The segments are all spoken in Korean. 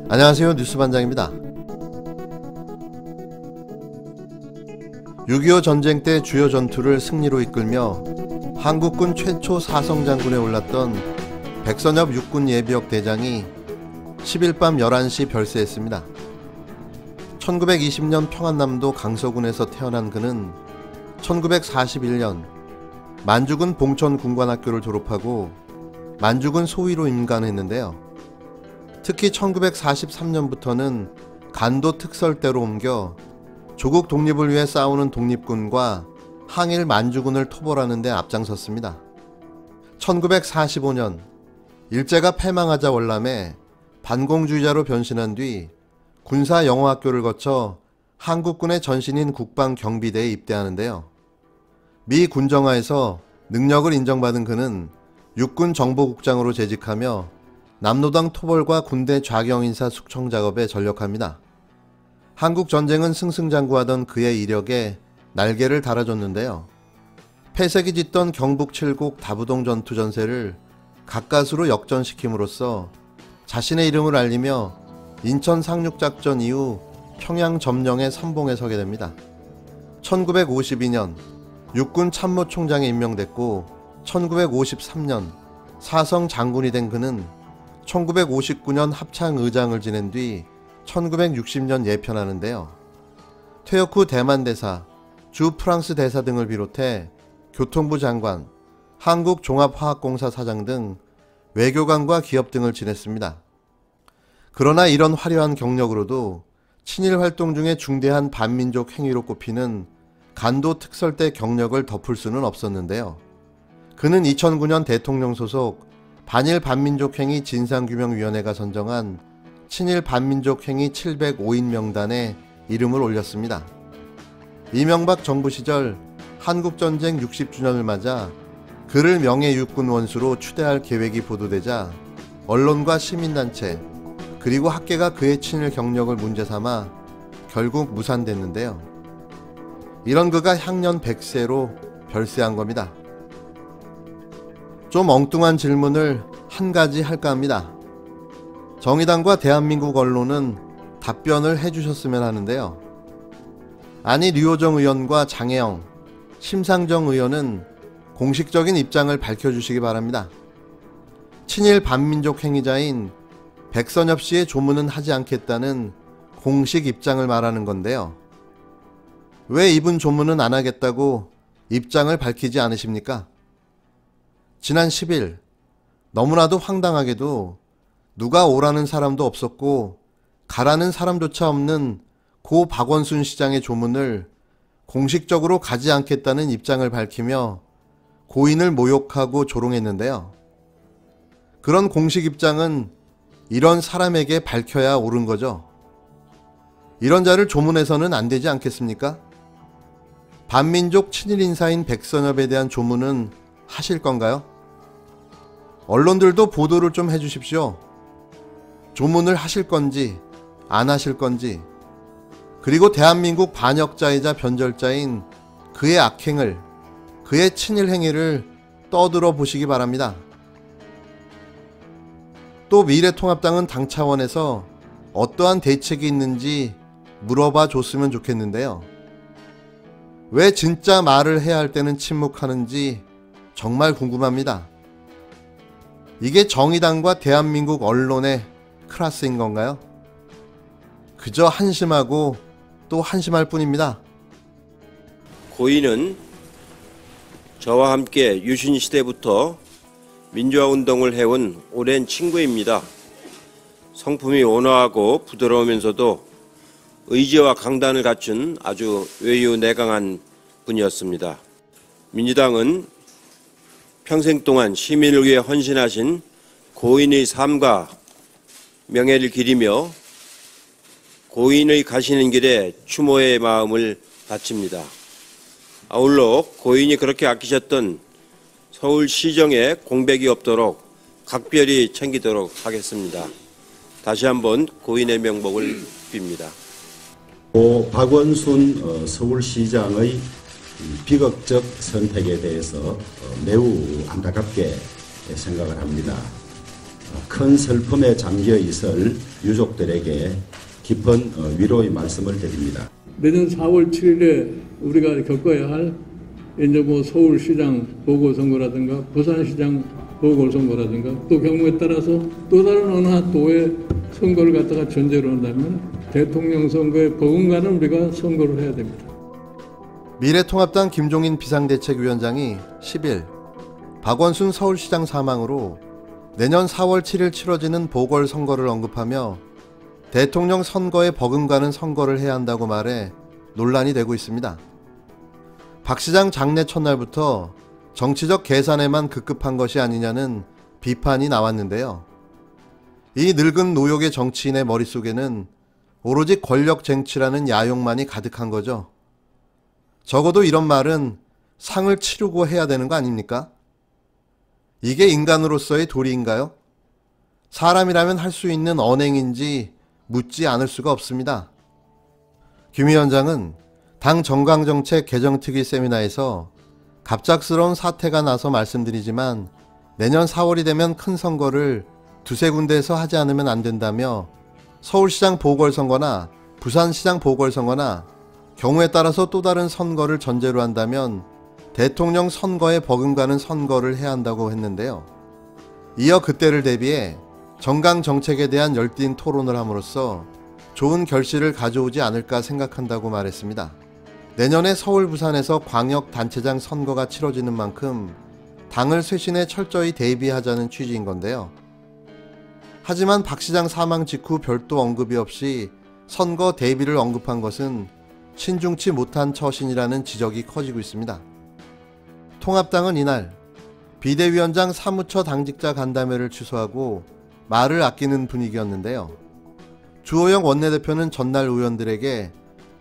안녕하세요. 뉴스반장입니다. 6.25 전쟁 때 주요 전투를 승리로 이끌며 한국군 최초 사성장군에 올랐던 백선엽 육군 예비역 대장이 10일 밤 11시 별세했습니다. 1920년 평안남도 강서군에서 태어난 그는 1941년 만주군 봉천군관학교를 졸업하고 만주군 소위로 임관했는데요. 특히 1943년부터는 간도 특설대로 옮겨 조국 독립을 위해 싸우는 독립군과 항일 만주군을 토벌하는 데 앞장섰습니다. 1945년 일제가 패망하자 월남에 반공주의자로 변신한 뒤 군사영어학교를 거쳐 한국군의 전신인 국방경비대에 입대하는데요. 미 군정화에서 능력을 인정받은 그는 육군 정보국장으로 재직하며 남로당 토벌과 군대 좌경인사 숙청 작업에 전력합니다. 한국 전쟁은 승승장구하던 그의 이력에 날개를 달아줬는데요. 폐색이 짙던 경북 칠곡 다부동 전투 전세를 가까스로 역전시킴으로써 자신의 이름을 알리며 인천 상륙작전 이후 평양 점령의 선봉에 서게 됩니다. 1952년 육군 참모총장에 임명됐고 1953년 사성 장군이 된 그는 1959년 합창의장을 지낸 뒤 1960년 예편하는데요. 퇴역 후 대만 대사, 주 프랑스 대사 등을 비롯해 교통부 장관, 한국종합화학공사 사장 등 외교관과 기업 등을 지냈습니다. 그러나 이런 화려한 경력으로도 친일 활동 중에 중대한 반민족 행위로 꼽히는 간도 특설대 경력을 덮을 수는 없었는데요. 그는 2009년 대통령 소속 반일 반민족행위 진상규명위원회가 선정한 친일 반민족행위 705인 명단에 이름을 올렸습니다. 이명박 정부 시절 한국전쟁 60주년을 맞아 그를 명예육군 원수로 추대할 계획이 보도되자 언론과 시민단체 그리고 학계가 그의 친일 경력을 문제 삼아 결국 무산됐는데요. 이런 그가 향년 100세로 별세한 겁니다. 좀 엉뚱한 질문을 한 가지 할까 합니다. 정의당과 대한민국 언론은 답변을 해주셨으면 하는데요. 아니 류호정 의원과 장혜영, 심상정 의원은 공식적인 입장을 밝혀주시기 바랍니다. 친일 반민족 행위자인 백선엽 씨의 조문은 하지 않겠다는 공식 입장을 말하는 건데요. 왜 이분 조문은 안 하겠다고 입장을 밝히지 않으십니까? 지난 10일 너무나도 황당하게도 누가 오라는 사람도 없었고 가라는 사람조차 없는 고 박원순 시장의 조문을 공식적으로 가지 않겠다는 입장을 밝히며 고인을 모욕하고 조롱했는데요. 그런 공식 입장은 이런 사람에게 밝혀야 옳은 거죠. 이런 자를 조문해서는 안 되지 않겠습니까? 반민족 친일 인사인 백선엽에 대한 조문은 하실 건가요? 언론들도 보도를 좀 해주십시오. 조문을 하실 건지 안 하실 건지, 그리고 대한민국 반역자이자 변절자인 그의 악행을, 그의 친일 행위를 떠들어 보시기 바랍니다. 또 미래통합당은 당 차원에서 어떠한 대책이 있는지 물어봐 줬으면 좋겠는데요. 왜 진짜 말을 해야 할 때는 침묵하는지 정말 궁금합니다. 이게 정의당과 대한민국 언론의 클래스인 건가요? 그저 한심하고 또 한심할 뿐입니다. 고인은 저와 함께 유신 시대부터 민주화운동을 해온 오랜 친구입니다. 성품이 온화하고 부드러우면서도 의지와 강단을 갖춘 아주 외유내강한 분이었습니다. 민주당은 평생 동안 시민을 위해 헌신하신 고인의 삶과 명예를 기리며 고인의 가시는 길에 추모의 마음을 바칩니다. 아울러 고인이 그렇게 아끼셨던 서울시정에 공백이 없도록 각별히 챙기도록 하겠습니다. 다시 한번 고인의 명복을 빕니다. 고 박원순 서울시장의 비극적 선택에 대해서 매우 안타깝게 생각을 합니다. 큰 슬픔에 잠겨 있을 유족들에게 깊은 위로의 말씀을 드립니다. 내년 4월 7일에 우리가 겪어야 할 이제 뭐 서울시장 보궐선거라든가 부산시장 보궐선거라든가 또 경우에 따라서 또 다른 어느 한 도의 선거를 갖다가 전제로 한다면 대통령 선거에 버금가는 우리가 선거를 해야 됩니다. 미래통합당 김종인 비상대책위원장이 10일 박원순 서울시장 사망으로 내년 4월 7일 치러지는 보궐선거를 언급하며 대통령 선거에 버금가는 선거를 해야 한다고 말해 논란이 되고 있습니다. 박 시장 장례 첫날부터 정치적 계산에만 급급한 것이 아니냐는 비판이 나왔는데요. 이 늙은 노욕의 정치인의 머릿속에는 오로지 권력 쟁취라는 야욕만이 가득한 거죠. 적어도 이런 말은 상을 치르고 해야 되는 거 아닙니까? 이게 인간으로서의 도리인가요? 사람이라면 할 수 있는 언행인지 묻지 않을 수가 없습니다. 김 위원장은 당 정강정책 개정특위 세미나에서 갑작스러운 사태가 나서 말씀드리지만 내년 4월이 되면 큰 선거를 두세 군데에서 하지 않으면 안 된다며 서울시장 보궐선거나 부산시장 보궐선거나 경우에 따라서 또 다른 선거를 전제로 한다면 대통령 선거에 버금가는 선거를 해야 한다고 했는데요. 이어 그때를 대비해 정강 정책에 대한 열띤 토론을 함으로써 좋은 결실을 가져오지 않을까 생각한다고 말했습니다. 내년에 서울, 부산에서 광역단체장 선거가 치러지는 만큼 당을 쇄신해 철저히 대비하자는 취지인 건데요. 하지만 박 시장 사망 직후 별도 언급이 없이 선거 대비를 언급한 것은 신중치 못한 처신이라는 지적이 커지고 있습니다. 통합당은 이날 비대위원장 사무처 당직자 간담회를 취소하고 말을 아끼는 분위기였는데요. 주호영 원내대표는 전날 의원들에게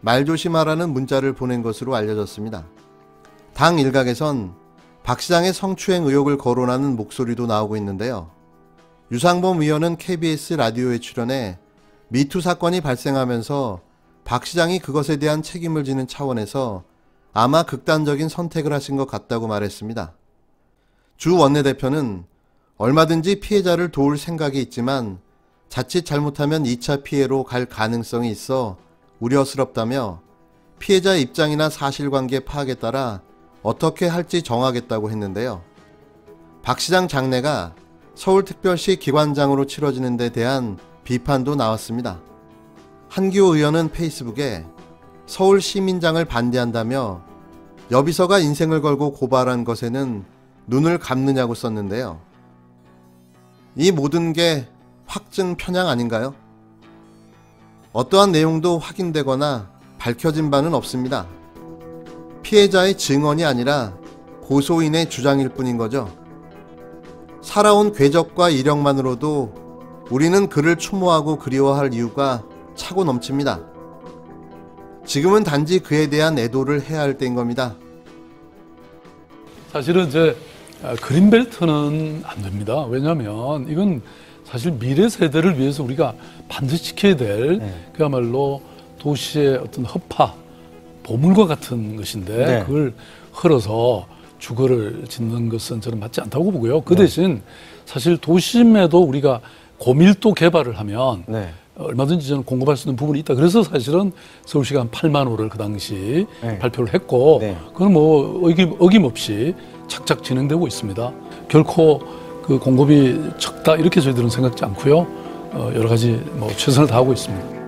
말조심하라는 문자를 보낸 것으로 알려졌습니다. 당 일각에선 박 시장의 성추행 의혹을 거론하는 목소리도 나오고 있는데요. 유상범 의원은 KBS 라디오에 출연해 미투 사건이 발생하면서 박 시장이 그것에 대한 책임을 지는 차원에서 아마 극단적인 선택을 하신 것 같다고 말했습니다. 주 원내대표는 얼마든지 피해자를 도울 생각이 있지만 자칫 잘못하면 2차 피해로 갈 가능성이 있어 우려스럽다며 피해자 입장이나 사실관계 파악에 따라 어떻게 할지 정하겠다고 했는데요. 박 시장 장례가 서울특별시 기관장으로 치러지는 데 대한 비판도 나왔습니다. 한기호 의원은 페이스북에 서울시민장을 반대한다며 여비서가 인생을 걸고 고발한 것에는 눈을 감느냐고 썼는데요. 이 모든 게 확증 편향 아닌가요? 어떠한 내용도 확인되거나 밝혀진 바는 없습니다. 피해자의 증언이 아니라 고소인의 주장일 뿐인 거죠. 살아온 궤적과 이력만으로도 우리는 그를 추모하고 그리워할 이유가 차고 넘칩니다. 지금은 단지 그에 대한 애도를 해야 할 때인 겁니다. 사실은 이제 그린벨트는 안 됩니다. 왜냐하면 이건 사실 미래 세대를 위해서 우리가 반드시 지켜야 될 그야말로 도시의 어떤 허파, 보물과 같은 것인데 그걸 헐어서 주거를 짓는 것은 저는 맞지 않다고 보고요. 그 대신 사실 도심에도 우리가 고밀도 개발을 하면 얼마든지 저는 공급할 수 있는 부분이 있다. 그래서 사실은 서울시가 한 8만 호를 그 당시 발표를 했고 그건 뭐 어김없이 착착 진행되고 있습니다. 결코 그 공급이 적다 이렇게 저희들은 생각지 않고요. 여러 가지 뭐 최선을 다하고 있습니다.